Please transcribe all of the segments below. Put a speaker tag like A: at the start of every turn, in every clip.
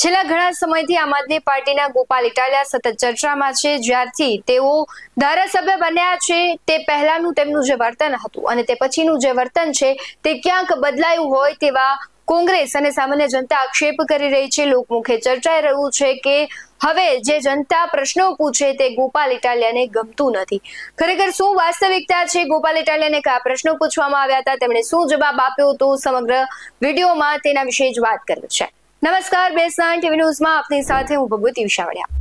A: છેલ્લા ઘણા સમયથી આમ આદમી પાર્ટીના ગોપાલ ઇટાલિયા સતત ચર્ચામાં છે. જ્યારથી તેઓ ધારાસભ્ય બન્યા છે તે પહેલાનું તેમનું જે વર્તન હતું અને તે પછીનું જે વર્તન છે તે ક્યાંક બદલાયું હોય તેવા કોંગ્રેસ અને સામાન્ય જનતા આક્ષેપ કરી રહી છે. લોકમુખે ચર્ચાઈ રહ્યું છે કે હવે જે જનતા પ્રશ્નો પૂછે તે ગોપાલ ઇટાલિયાને ગમતું નથી. ખરેખર શું વાસ્તવિકતા છે? ગોપાલ ઇટાલિયાને કયા પ્રશ્નો પૂછવામાં આવ્યા હતા, તેમણે શું જવાબ આપ્યો હતો, સમગ્ર વિડીયોમાં તેના વિશે જ વાત કરવી છે. નમસ્કાર, બેસનાન ટીવી ન્યૂઝમાં આપની સાથે હું ભગવતી વિશાવડિયા.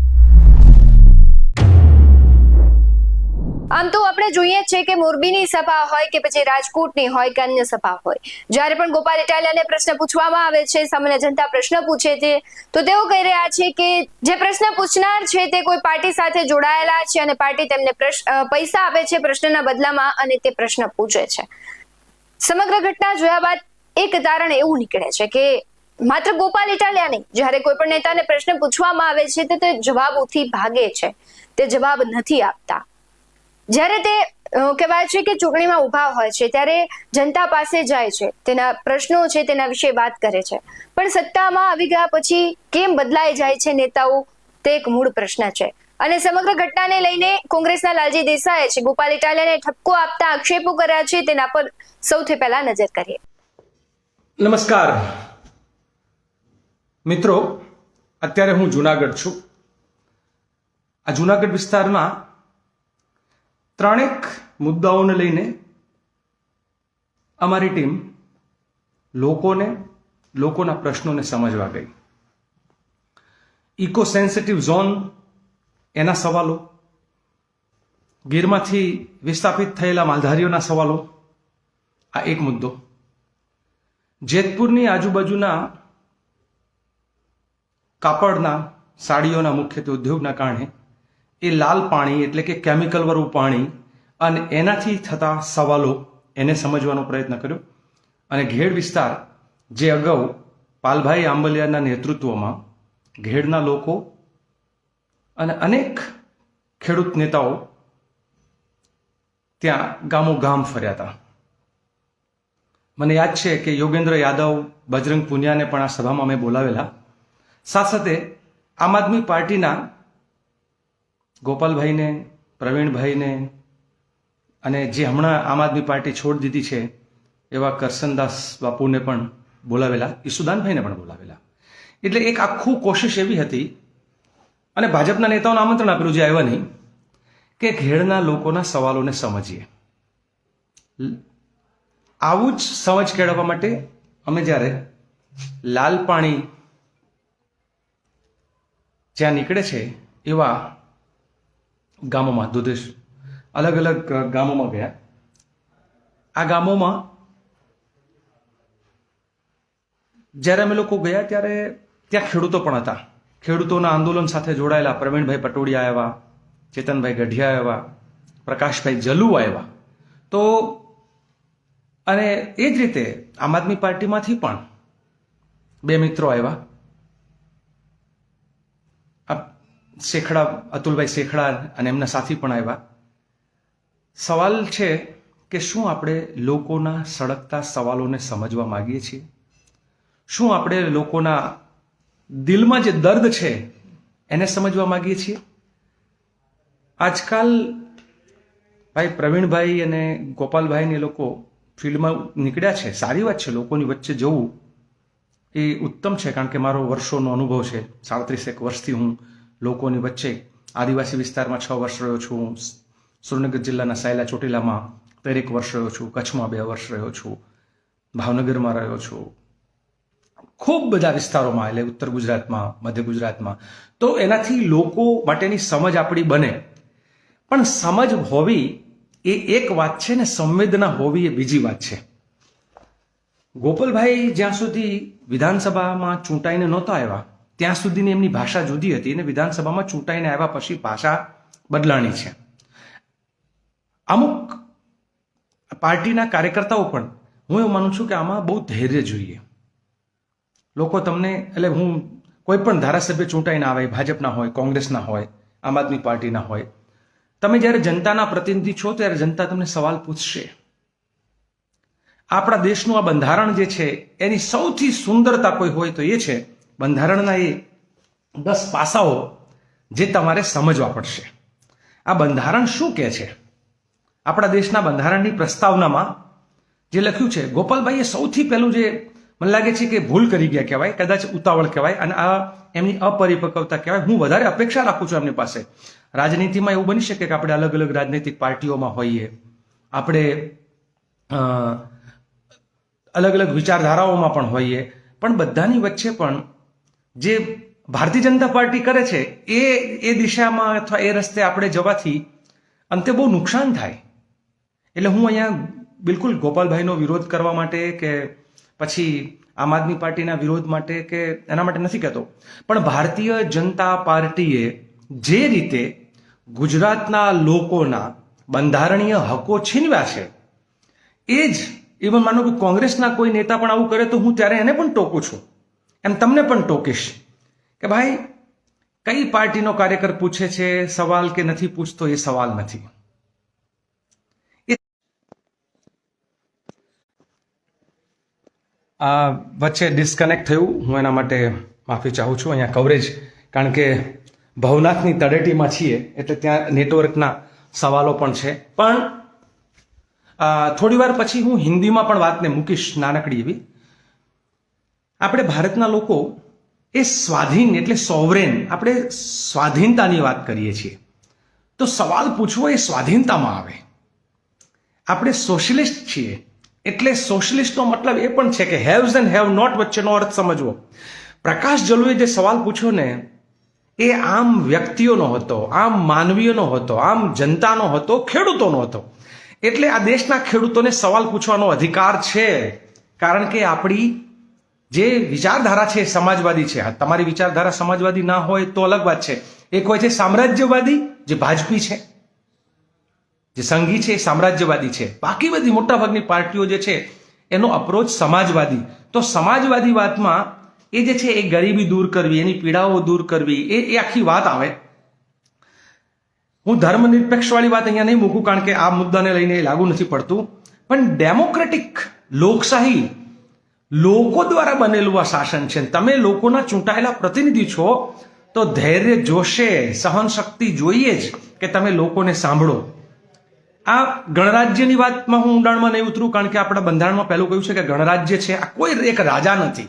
A: આમ તો આપણે જોઈએ છે કે મોરબીની સભા હોય કે પછી રાજકોટની હોય કે અન્ય સભા હોય, જ્યારે પણ ગોપાલ ઇટાલિયાને પ્રશ્ન પૂછવામાં આવે છે, સામાન્ય જનતા પ્રશ્ન પૂછે છે, તો તેઓ કહી રહ્યા છે કે જે પ્રશ્ન પૂછનાર છે તે કોઈ પાર્ટી સાથે જોડાયેલા છે અને પાર્ટી તેમને પૈસા આપે છે પ્રશ્નના બદલામાં અને તે પ્રશ્ન પૂછે છે. સમગ્ર ઘટના જોયા બાદ એક તારણ એવું નીકળે છે કે માત્ર ગોપાલ ઇટાલિયા નહીં, જ્યારે કોઈ પણ નેતાને પ્રશ્ન પૂછવામાં આવે છે તો તે જવાબોથી ભાગે છે, તે જવાબ નથી આપતા. જ્યારે તે કહેવાય છે કે ચૂંટણીમાં ઉભા હોય છે ત્યારે જનતા પાસે જાય છે, તેના પ્રશ્નો છે તેના વિશે વાત કરે છે, પણ સત્તામાં આવી ગયા પછી કેમ બદલાઈ જાય છે નેતાઓ, તે એક મૂળ પ્રશ્ન છે. અને સમગ્ર ઘટનાને લઈને કોંગ્રેસના લાલજી દેસાઈએ છે ગોપાલ ઇટાલિયાને ઠપકો આપતા આક્ષેપો કર્યા છે, તેના પર સૌથી પહેલા નજર કરીએ.
B: નમસ્કાર મિત્રો, અત્યારે હું જુનાગઢ છું. આ જુનાગઢ વિસ્તારમાં ત્રણેક મુદ્દાઓને લઈને અમારી ટીમ લોકોના પ્રશ્નોને સમજવા ગઈ. ઇકો સેન્સિટિવ ઝોન, એના સવાલો, ગીરમાંથી વિસ્થાપિત થયેલા માલધારીઓના સવાલો, આ એક મુદ્દો. જેતપુરની આજુબાજુના કાપડના, સાડીઓના મુખ્યત્વે ઉદ્યોગના કારણે એ લાલ પાણી એટલે કે કેમિકલ વાળું પાણી અને એનાથી થતા સવાલો, એને સમજવાનો પ્રયત્ન કર્યો. અને ઘેડ વિસ્તાર, જે અગાઉ પાલભાઈ આંબલિયાના નેતૃત્વમાં ઘેડના લોકો અને અનેક ખેડૂત નેતાઓ ત્યાં ગામો ગામ ફર્યા હતા. મને યાદ છે કે યોગેન્દ્ર યાદવ, બજરંગ પુનિયાને પણ આ સભામાં મેં બોલાવેલા. સાથે સાથે આમ આદમી પાર્ટીના ગોપાલભાઈને, પ્રવીણભાઈને અને જે હમણાં આમ આદમી પાર્ટી છોડી દીધી છે એવા કરસનદાસ બાપુને પણ બોલાવેલા, ઈસુદાનભાઈને પણ બોલાવેલા. એટલે એક આખું કોશિશ એવી હતી અને ભાજપના નેતાઓને આમંત્રણ આપેલું જે આવ્યા નહીં, કે ઘેડના લોકોના સવાલોને સમજીએ. આવું જ સમજ કેળવવા માટે અમે જ્યારે લાલ પાણી જ્યાં નીકળે છે એવા ગામોમાં, દુધેશ, અલગ અલગ ગામોમાં ગયા. આ ગામોમાં જ્યારે અમે લોકો ગયા ત્યારે ત્યાં ખેડૂતો પણ હતા. ખેડૂતોના આંદોલન સાથે જોડાયેલા પ્રવીણભાઈ પટોડિયા આવ્યા, ચેતનભાઈ ગઢિયા આવ્યા, પ્રકાશભાઈ જલુ આવ્યા. તો અને એ જ રીતે આમ આદમી પાર્ટીમાંથી પણ બે મિત્રો આવ્યા, શેખડા, અતુલભાઈ શેખડા અને એમના સાથી પણ આવ્યા. સવાલ છે કે શું આપણે લોકોના સળગતા સવાલોને સમજવા માંગીએ છીએ? શું આપણે લોકોના દિલમાં જે દર્દ છે એને સમજવા માંગીએ છીએ? આજકાલ ભાઈ પ્રવીણભાઈ અને ગોપાલભાઈ એ લોકો ફિલ્ડમાં નીકળ્યા છે, સારી વાત છે. લોકોની વચ્ચે જવું એ ઉત્તમ છે, કારણ કે મારો વર્ષોનો અનુભવ છે. 37 વર્ષથી હું લોકોની વચ્ચે આદિવાસી વિસ્તારમાં 6 વર્ષ રહ્યો છું, સુરેન્દ્રનગર જિલ્લાના સાયલા ચોટીલામાં 13 વર્ષ રહ્યો છું, કચ્છમાં 2 વર્ષ રહ્યો છું, ભાવનગરમાં રહ્યો છું, ખૂબ બધા વિસ્તારોમાં, એટલે ઉત્તર ગુજરાતમાં, મધ્ય ગુજરાતમાં. તો એનાથી લોકો માટેની સમજ આપણી બને. પણ સમજ હોવી એ એક વાત છે ને સંવેદના હોવી એ બીજી વાત છે. ગોપાલભાઈ જ્યાં સુધી વિધાનસભામાં ચૂંટાઈને નહોતા આવ્યા ત્યાં સુધીની એમની ભાષા જુદી હતી અને વિધાનસભામાં ચૂંટાઈને આવ્યા પછી ભાષા બદલાણી છે. અમુક પાર્ટીના કાર્યકર્તાઓ પણ, હું એવું માનું છું કે આમાં બહુ ધૈર્ય જોઈએ. લોકો તમને, એટલે હું કોઈ પણ ધારાસભ્ય ચૂંટાઈને આવે, ભાજપના હોય, કોંગ્રેસના હોય, આમ આદમી પાર્ટીના હોય, તમે જ્યારે જનતાના પ્રતિનિધિ છો ત્યારે જનતા તમને સવાલ પૂછશે. આપણા દેશનું આ બંધારણ જે છે એની સૌથી સુંદરતા કોઈ હોય તો એ છે બંધારણના એ 10 પાસાઓ જે તમારે સમજવા પડશે. આ બંધારણ શું કહે છે? આપણા દેશના બંધારણની પ્રસ્તાવનામાં જે લખ્યું છે, ગોપાલભાઈએ સૌથી પહેલું જે મને લાગે છે કે ભૂલ કરી ગયા કહેવાય, કદાચ ઉતાવળ કહેવાય, અને આ એમની અપરિપક્વતા કહેવાય. હું વધારે અપેક્ષા રાખું છું એમની પાસે. રાજનીતિમાં એવું બની શકે કે આપણે અલગ અલગ રાજનૈતિક પાર્ટીઓમાં હોઈએ, આપણે અલગ અલગ વિચારધારાઓમાં પણ હોઈએ, પણ બધાની વચ્ચે પણ જે ભારતીય જનતા પાર્ટી કરે છે એ દિશામાં અથવા એ રસ્તે આપણે જવાથી અંતે બહુ નુકસાન થાય. એટલે હું અહીંયા બિલકુલ ગોપાલભાઈનો વિરોધ કરવા માટે કે પછી આમ આદમી પાર્ટીના વિરોધ માટે કે એના માટે નથી કહેતો, પણ ભારતીય જનતા પાર્ટીએ જે રીતે ગુજરાતના લોકોના બંધારણીય હકો છીનવ્યા છે, એ જ ઇવન માનો કે કોંગ્રેસના કોઈ નેતા પણ આવું કરે તો હું ત્યારે એને પણ ટોકું છું, એમ તમને પણ ટોકીશ કે ભાઈ કઈ પાર્ટીનો કાર્યકર પૂછે છે સવાલ કે નથી પૂછતો એ સવાલ નથી. આ વચ્ચે ડિસ્કનેક્ટ થયું, હું એના માટે માફી ચાહું છું. અહીંયા કવરેજ, કારણ કે ભવનાથની તળેટીમાં છીએ એટલે ત્યાં નેટવર્કના સવાલો પણ છે. પણ થોડી વાર પછી હું હિન્દીમાં પણ વાતને મૂકીશ, નાનકડી એવી. આપણે ભારતના લોકો એ સ્વાધીન એટલે સોવરેન, આપણે સ્વાધીનતાની વાત કરીએ છીએ તો સવાલ પૂછવો એ સ્વાધીનતામાં આવે. આપણે સોશિયલિસ્ટ છીએ એટલે સોશિયલિસ્ટનો મતલબ એ પણ છે કે હેવ્સ એન્ડ હેવ નોટ વચ્ચેનો અર્થ સમજવો. પ્રકાશ જલુએ જે સવાલ પૂછ્યો ને એ આમ વ્યક્તિઓનો હતો, આમ માનવીઓનો હતો, આમ જનતાનો હતો, ખેડૂતોનો હતો. એટલે આ દેશના ખેડૂતોને સવાલ પૂછવાનો અધિકાર છે, કારણ કે આપણી જે વિચારધારા છે સમાજવાદી છે. તમારી વિચારધારા સમાજવાદી ના હોય તો અલગ વાત છે. એક હોય છે સામ્રાજ્યવાદી, જે ભાજપી છે, જે સંઘી છે એ સામ્રાજ્યવાદી છે. બાકી બધી મોટાભાગની પાર્ટીઓ જે છે એનો અપ્રોચ સમાજવાદી. તો સમાજવાદી વાતમાં એ જે છે એ ગરીબી દૂર કરવી, એની પીડાઓ દૂર કરવી, એ આખી વાત આવે. હું ધર્મનિરપેક્ષ વાળી વાત અહીંયા નહીં મૂકું, કારણ કે આ મુદ્દાને લઈને લાગુ નથી પડતું. પણ ડેમોક્રેટિક લોકશાહી લોકો દ્વારા બનેલું આ શાસન છે. તમે લોકોના ચૂંટાયેલા પ્રતિનિધિ છો તો ધૈર્ય જોશે, સહન શક્તિ જોઈએ જ કે તમે લોકોને સાંભળો. આ ગણરાજ્યની વાતમાં હું ઊંડાણમાં નહીં ઉતરું, કારણ કે આપણા બંધારણમાં પહેલું કહ્યું છે કે ગણરાજ્ય છે આ કોઈ એક રાજા નથી.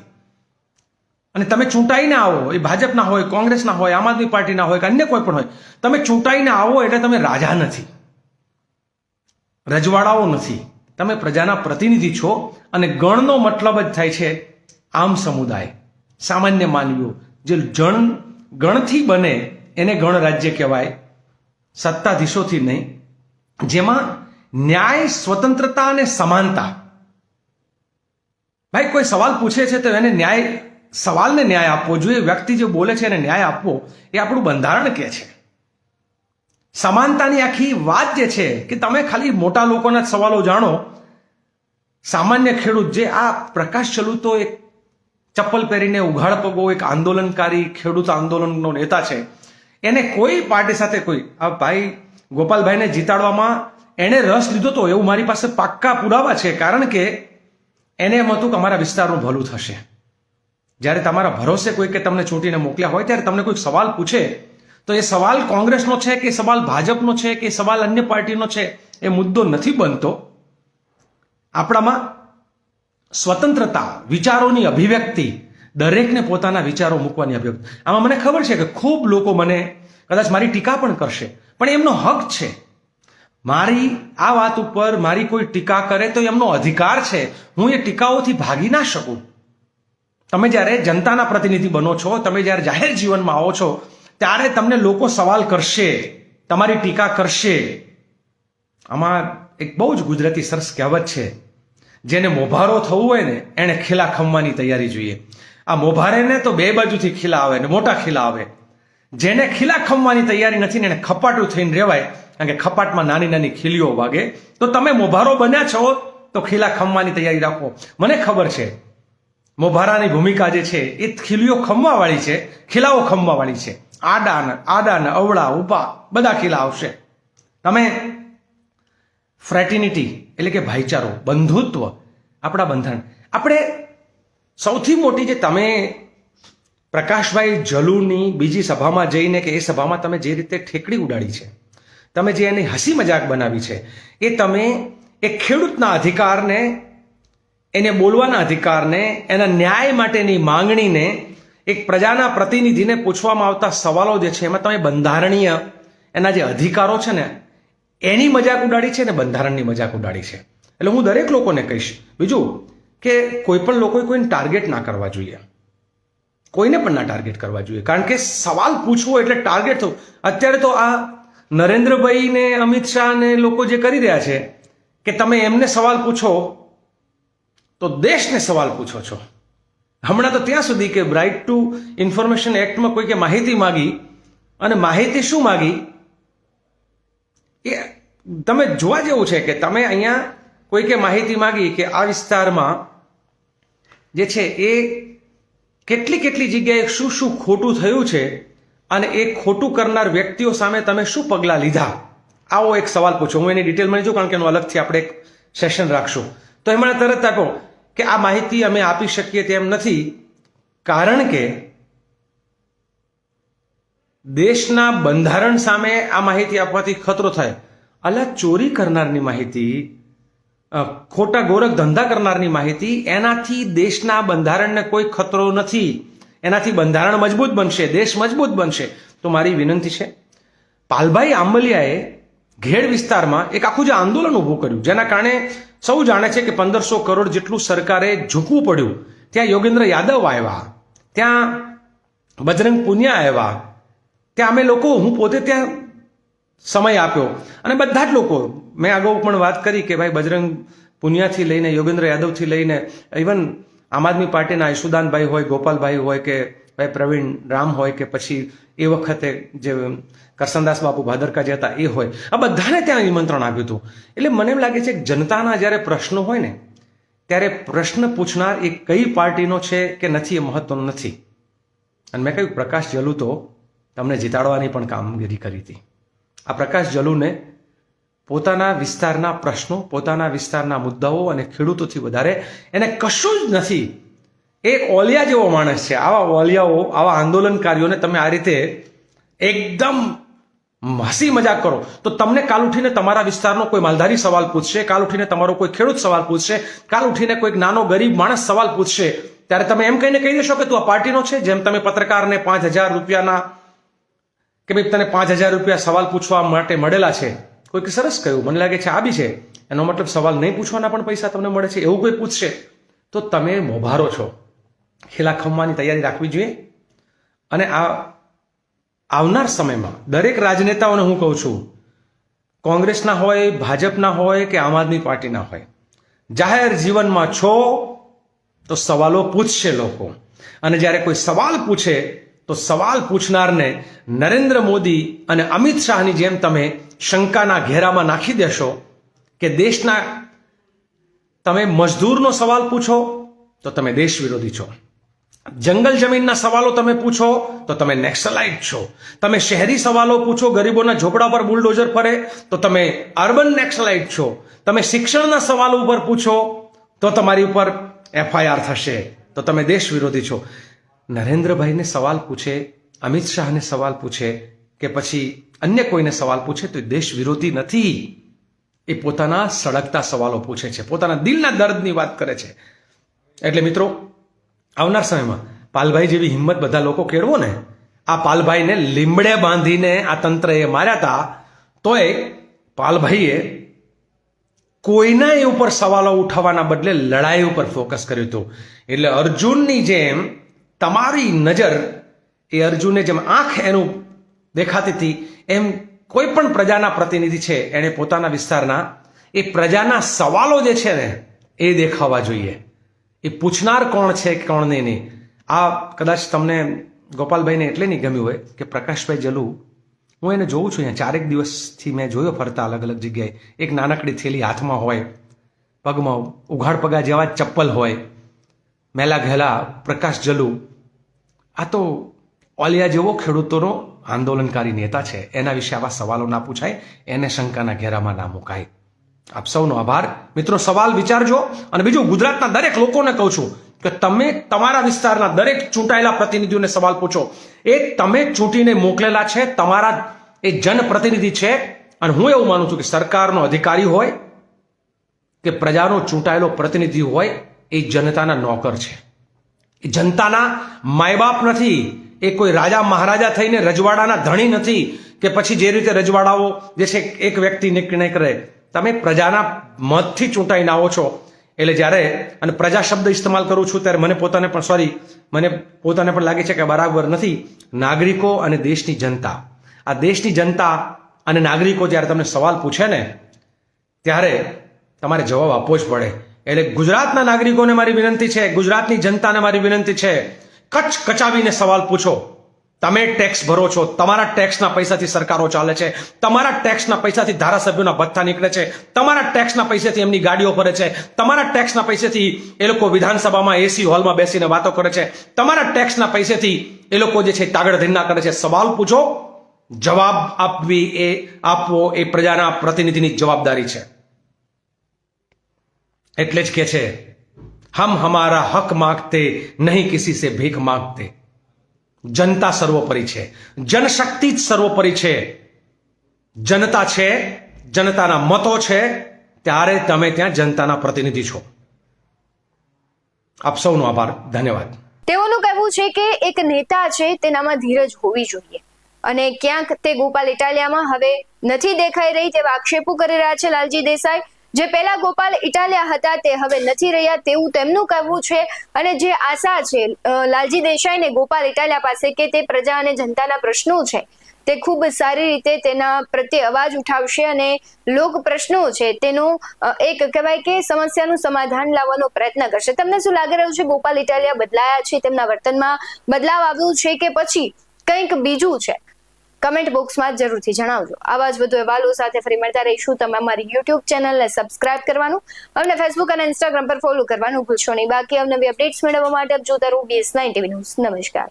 B: અને તમે ચૂંટાઈને આવો, એ ભાજપના હોય, કોંગ્રેસના હોય, આમ આદમી પાર્ટીના હોય કે અન્ય કોઈ પણ હોય, તમે ચૂંટાઈને આવો એટલે તમે રાજા નથી, રજવાડાઓ નથી, તમે પ્રજાના પ્રતિનિધિ છો. અને ગણનો મતલબ જ થાય છે આમ સમુદાય, સામાન્ય માનવીઓ. જે ગણથી બને એને ગણ રાજ્ય કહેવાય, સત્તાધીશોથી નહીં, જેમાં ન્યાય, સ્વતંત્રતા અને સમાનતા. ભાઈ કોઈ સવાલ પૂછે છે તો એને સવાલને ન્યાય આપવો જોઈએ. વ્યક્તિ જે બોલે છે એને ન્યાય આપવો એ આપણું બંધારણ કહે છે. સમાનતાની આખી વાત જે છે કે તમે ખાલી મોટા લોકોના જ સવાલો જાણો, સામાન્ય ખેડૂત, જે આ પ્રકાશ ચલુ તો એક ચપ્પલ પહેરીને ઉઘાડ પગો એક આંદોલનકારી ખેડૂત આંદોલનનો નેતા છે, એને કોઈ પાર્ટી સાથે કોઈ આ ભાઈ ગોપાલભાઈને જીતાડવામાં એણે રસ લીધો તો એવું મારી પાસે પાક્કા પુરાવા છે. કારણ કે એને એમ હતું કે અમારા વિસ્તારનું ભલું થશે. જ્યારે તમારા ભરોસે કોઈ કે તમને ચૂંટીને મોકલ્યા હોય ત્યારે તમને કોઈ સવાલ પૂછે તો એ સવાલ કોંગ્રેસનો છે કે સવાલ ભાજપનો છે કે સવાલ અન્ય પાર્ટીનો છે એ મુદ્દો નથી બનતો. આપણામાં સ્વતંત્રતા, વિચારોની અભિવ્યક્તિ, દરેકને પોતાના વિચારો મૂકવાની અભિવ્યક્તિ. આમાં મને ખબર છે કે ખૂબ લોકો મને કદાચ મારી ટીકા પણ કરશે, પણ એમનો હક છે. મારી આ વાત ઉપર મારી કોઈ ટીકા કરે તો એમનો અધિકાર છે. હું એ ટીકાઓથી ભાગી ના શકું. તમે જ્યારે જનતાના પ્રતિનિધિ બનો છો, તમે જ્યારે જાહેર જીવનમાં આવો છો ત્યારે તમને લોકો સવાલ કરશે, તમારી ટીકા કરશે. આમાં એક બહુ જ ગુજરાતી સરસ કહેવત છે, જેને મોભારો થવું હોય ને એને ખીલા ખમવાની તૈયારી જોઈએ. આ મોભારેને તો બે બાજુથી ખીલા આવે ને મોટા ખીલા આવે. જેને ખીલા ખમવાની તૈયારી નથી ને એને ખપાટું થઈને રહેવાય, કારણ કે ખપાટમાં નાની નાની ખીલીઓ વાગે. તો તમે મોભારો બન્યા છો તો ખીલા ખમવાની તૈયારી રાખો. મને ખબર છે મોભારાની ભૂમિકા જે છે એ ખીલીઓ ખમવા વાળી છે, ખીલાઓ ખમવા વાળી છે. આડા અવળા ઉભા બધા ખીલા આવશે. તમે ફ્રેટર્નિટી એટલે કે ભાઈચારો, બંધુત્વ, આપણા બંધારણ, આપણે સૌથી મોટી જે તમે પ્રકાશભાઈ જલુની બીજી સભામાં જઈને કે એ સભામાં તમે જે રીતે ઠેકડી ઉડાડી છે, તમે જે એની હસી મજાક બનાવી છે, એ તમે એક ખેડૂતના અધિકારને, એને બોલવાના અધિકારને, એના ન્યાય માટેની માંગણીને, એક પ્રજાના પ્રતિનિધિને પૂછવામાં આવતા સવાલો જે છે એમાં તમે બંધારણીય એના જે અધિકારો છે ને એની મજાક ઉડાડી છે ને બંધારણની મજાક ઉડાડી છે. એટલે હું દરેક લોકોને કહીશ, બીજું કે કોઈ પણ લોકોએ કોઈને ટાર્ગેટ ના કરવા જોઈએ, કોઈને પણ ના ટાર્ગેટ કરવા જોઈએ, કારણ કે સવાલ પૂછવો એટલે ટાર્ગેટ થવું. અત્યારે તો આ નરેન્દ્રભાઈ ને અમિત શાહ ને લોકો જે કરી રહ્યા છે કે તમે એમને સવાલ પૂછો તો દેશને સવાલ પૂછો છો. હમણાં તો ત્યાં સુધી કે રાઇટ ટુ ઇન્ફોર્મેશન એક્ટમાં કોઈ કે માહિતી માગી, અને માહિતી શું માગી એ તમે જોવા જેવું છે કે તમે અહીંયા કોઈ કે માહિતી માગી કે આ વિસ્તારમાં જે છે એ કેટલી કેટલી જગ્યાએ શું શું ખોટું થયું છે અને એ ખોટું કરનાર વ્યક્તિઓ સામે તમે શું પગલાં લીધા, આવો એક સવાલ પૂછો. હું એની ડિટેલમાં નહીં જોઉં કારણ કે એનું અલગથી આપણે એક સેશન રાખશું. તો એમણે તરત આપ્યો કે આ માહિતી અમે આપી શકીએ તેમ નથી, કારણ કે દેશના બંધારણ સામે આ માહિતી આપવાથી ખતરો થાય. અલા, ચોરી કરનારની માહિતી, ખોટા ગોરખ ધંધા કરનારની માહિતી, એનાથી દેશના બંધારણને કોઈ ખતરો નથી. એનાથી બંધારણ મજબૂત બનશે, દેશ મજબૂત બનશે. તો મારી વિનંતી છે, પાલભાઈ આંબલિયાએ ઘેડ વિસ્તારમાં એક આખું જે આંદોલન ઊભું કર્યું, જેના કારણે સૌ જાણે છે કે 1500 કરોડ જેટલું સરકારે ઝૂકવું પડ્યું. ત્યાં યોગેન્દ્ર યાદવ આવ્યા, ત્યાં બજરંગ પુનિયા આવ્યા, ત્યાં અમે લોકો, હું પોતે ત્યાં સમય આપ્યો, અને બધા જ લોકો, મેં અગાઉ પણ વાત કરી કે ભાઈ બજરંગ પુનિયાથી લઈને યોગેન્દ્ર યાદવથી લઈને ઇવન આમ આદમી પાર્ટીના યશુદાનભાઈ હોય, ગોપાલભાઈ હોય, કે ભાઈ પ્રવીણ રામ હોય, કે પછી એ વખતે જે કરસનદાસ બાપુ ભાદરકા જે હતા એ હોય, આ બધાને ત્યાં નિમંત્રણ આપ્યું હતું. એટલે મને એમ લાગે છે કે જનતાના જ્યારે પ્રશ્નો હોય ને ત્યારે પ્રશ્ન પૂછનાર એ કઈ પાર્ટીનો છે કે નથી એ મહત્વનું નથી. અને મેં કહ્યું પ્રકાશ જલુ તો તમને જીતાડવાની પણ કામગીરી કરી હતી. આ પ્રકાશ જલુને પોતાના વિસ્તારના પ્રશ્નો, પોતાના વિસ્તારના મુદ્દાઓ અને ખેડૂતોથી વધારે એને કશું જ નથી. એક ઓલિયા જેવો માણસ છે. આવા ઓલિયાઓ, આવા આંદોલનકારીઓને તમે આ રીતે એકદમ હસી મજાક કરો તો તમને કાલ ઉઠીને તમારા વિસ્તારનો કોઈ માલધારી સવાલ પૂછશે, કાલ ઉઠીને તમારો કોઈ ખેડૂત સવાલ પૂછશે, કાલ ઉઠીને કોઈક નાનો ગરીબ માણસ સવાલ પૂછશે, ત્યારે તમે એમ કહીને કહી દેશો કે તું આ પાર્ટીનો છે. જેમ તમે પત્રકારને 5000 રૂપિયાના કે ભાઈ તને 5000 રૂપિયા સવાલ પૂછવા માટે મળેલા છે, કોઈક સરસ કહ્યું, મને લાગે છે આ બી છે, એનો મતલબ સવાલ નહીં પૂછવાના પણ પૈસા તમને મળે છે, એવું કોઈ પૂછશે તો તમે મોભારો છો. ખેલા ખમવાની તૈયારી રાખવી જોઈએ. અને આ આવનાર સમયમાં દરેક રાજનેતાઓને હું કહું છું, કોંગ્રેસના હોય, ભાજપના હોય કે આમ આદમી પાર્ટીના હોય, જાહેર જીવનમાં છો તો સવાલો પૂછશે લોકો. અને જ્યારે કોઈ સવાલ પૂછે તો સવાલ પૂછનારને નરેન્દ્ર મોદી અને અમિત શાહની જેમ તમે શંકાના ઘેરામાં નાખી દેશો કે દેશના, તમે મજદૂરનો સવાલ પૂછો તો તમે દેશ વિરોધી છો, જંગલ જમીનના સવાલો તમે પૂછો તો તમે નેક્સલાઇટ છો, તમે શહેરી સવાલો પૂછો, ગરીબોના ઝોપડા પર બુલડોઝર ફરે તો તમે અર્બન નેક્સલાઇટ છો, તમે શિક્ષણના સવાલો ઉપર પૂછો તો તમારી ઉપર FIR થશે, તો તમે દેશ વિરોધી છો. નરેન્દ્રભાઈને સવાલ પૂછે, અમિત શાહને સવાલ પૂછે કે પછી અન્ય કોઈને સવાલ પૂછે તો દેશ વિરોધી નથી. એ પોતાના સળગતા સવાલો પૂછે છે, પોતાના દિલના દર્દની વાત કરે છે. એટલે મિત્રો, આવનાર સમયમાં પાલભાઈ જેવી હિંમત બધા લોકો કેળવો ને. આ પાલભાઈને લીમડે બાંધીને આ તંત્રએ માર્યા હતા, તોય પાલભાઈએ કોઈના એ ઉપર સવાલો ઉઠાવવાના બદલે લડાઈ ઉપર ફોકસ કર્યું હતું. એટલે અર્જુનની જેમ તમારી નજર, એ અર્જુનને જેમ આંખ એનું દેખાતી હતી, એમ કોઈ પણ પ્રજાના પ્રતિનિધિ છે એણે પોતાના વિસ્તારના એ પ્રજાના સવાલો જે છે ને એ દેખાવા જોઈએ. એ પૂછનાર કોણ છે કોણ નહીં. આ કદાચ તમને ગોપાલભાઈને એટલે નહીં ગમ્યું હોય કે પ્રકાશભાઈ જલુ, હું એને જોઉં છું અહીંયા 4 દિવસથી મેં જોયો ફરતા અલગ અલગ જગ્યાએ. એક નાનકડી થેલી હાથમાં હોય, પગમાં ઉઘાડ પગા જેવા ચપ્પલ હોય, મેલા ઘેલા પ્રકાશ જલુ. આ તો ઓલિયા જેવો ખેડૂતોનો આંદોલનકારી નેતા છે. એના વિશે આવા સવાલો ના પૂછાય, એને શંકાના ઘેરામાં ના મુકાય. આપ સૌનો આભાર મિત્રો. સવાલ વિચારજો. અને બીજું, ગુજરાતના દરેક લોકોને કહું છું કે તમે તમારા વિસ્તારના દરેક ચૂંટાયેલા પ્રતિનિધિઓને સવાલ પૂછો. એ તમે ચૂંટીને મોકલેલા છે, તમારા એ જનપ્રતિનિધિ છે. અને હું એવું માનું છું કે સરકારનો અધિકારી હોય કે પ્રજાનો ચૂંટાયેલો પ્રતિનિધિ હોય, એ જનતાના નોકર છે. એ જનતાના માયબાપ નથી. એ કોઈ રાજા મહારાજા થઈને રજવાડાના ધણી નથી કે પછી જે રીતે રજવાડાઓ જે છે એક વ્યક્તિ નિર્ણય કરે. તમે પ્રજાના મતથી ચૂંટાઈને આવો છો. એટલે જ્યારે અને પ્રજા શબ્દ ઇસ્તેમાલ કરું છું ત્યારે મને પોતાને પણ લાગે છે કે બરાબર નથી. નાગરિકો અને દેશની જનતા, આ દેશની જનતા અને નાગરિકો જ્યારે તમને સવાલ પૂછે ને ત્યારે તમારે જવાબ આપવો જ પડે. એટલે ગુજરાતના નાગરિકોને મારી વિનંતી છે, ગુજરાતની જનતાને મારી વિનંતી છે, કચાવીને સવાલ પૂછો. તમે ટેક્સ ભરો છો, તમારા ટેક્સના પૈસાથી સરકારો ચાલે છે, તમારા ટેક્સના પૈસાથી ધારાસભ્યોના ભથ્થા નીકળે છે, તમારા ટેક્સના પૈસાથી એમની ગાડીઓ ફરે છે, તમારા ટેક્સના પૈસાથી એ લોકો વિધાનસભામાં એસી હોલમાં બેસીને વાતો કરે છે, તમારા ટેક્સના પૈસાથી એ લોકો જે છે તાગડધીન્ના કરે છે. સવાલ પૂછો, જવાબ આપવો એ પ્રજાના પ્રતિનિધિની જવાબદારી છે. એટલે જ કે છે, હમ હમારા હક માંગતે નહીં કિસી સે ભીખ માંગતે. જનતા સર્વોપરી છે, જનશક્તિ જ સર્વોપરી છે. જનતા છે, જનતાના મતો છે, ત્યારે તમે ત્યાં જનતાના પ્રતિનિધિ છો. આપ સૌનો આભાર, ધન્યવાદ.
A: તેઓનું કહેવું છે કે એક નેતા છે તેનામાં ધીરજ હોવી જોઈએ અને ક્યાંક તે ગોપાલ ઇટાલિયામાં હવે નથી દેખાઈ રહી તેવા આક્ષેપો કરી રહ્યા છે લાલજી દેસાઈ. જે પહેલા ગોપાલ ઇટાલિયા હતા તે હવે નથી રહ્યા તેવું તેમનું કહેવું છે. અને જે આશા છે લાલજી દેસાઈને ગોપાલ ઇટાલિયા પાસે કે તે પ્રજા અને જનતાના પ્રશ્નો છે તે ખૂબ સારી રીતે તેના પ્રત્યે અવાજ ઉઠાવશે અને લોક પ્રશ્નો છે તેનું એક કહેવાય કે સમસ્યાનું સમાધાન લાવવાનો પ્રયત્ન કરશે. તમને શું લાગી રહ્યું છે? ગોપાલ ઇટાલિયા બદલાયા છે, તેમના વર્તનમાં બદલાવ આવ્યો છે કે પછી કંઈક બીજું છે? કમેન્ટ બોક્સમાં જરૂરથી જણાવજો. આવા જ વધુ અહેવાલો સાથે ફરી મળતા રહીશું. તમે અમારી યુટ્યુબ ચેનલને સબસ્ક્રાઇબ કરવાનું, અમને ફેસબુક અને ઇન્સ્ટાગ્રામ પર ફોલો કરવાનું ભૂલશો નહીં. બાકી અવનવી અપડેટ્સ મેળવવા માટે આપ જોતા રહો BS9 TV ન્યૂઝ. નમસ્કાર.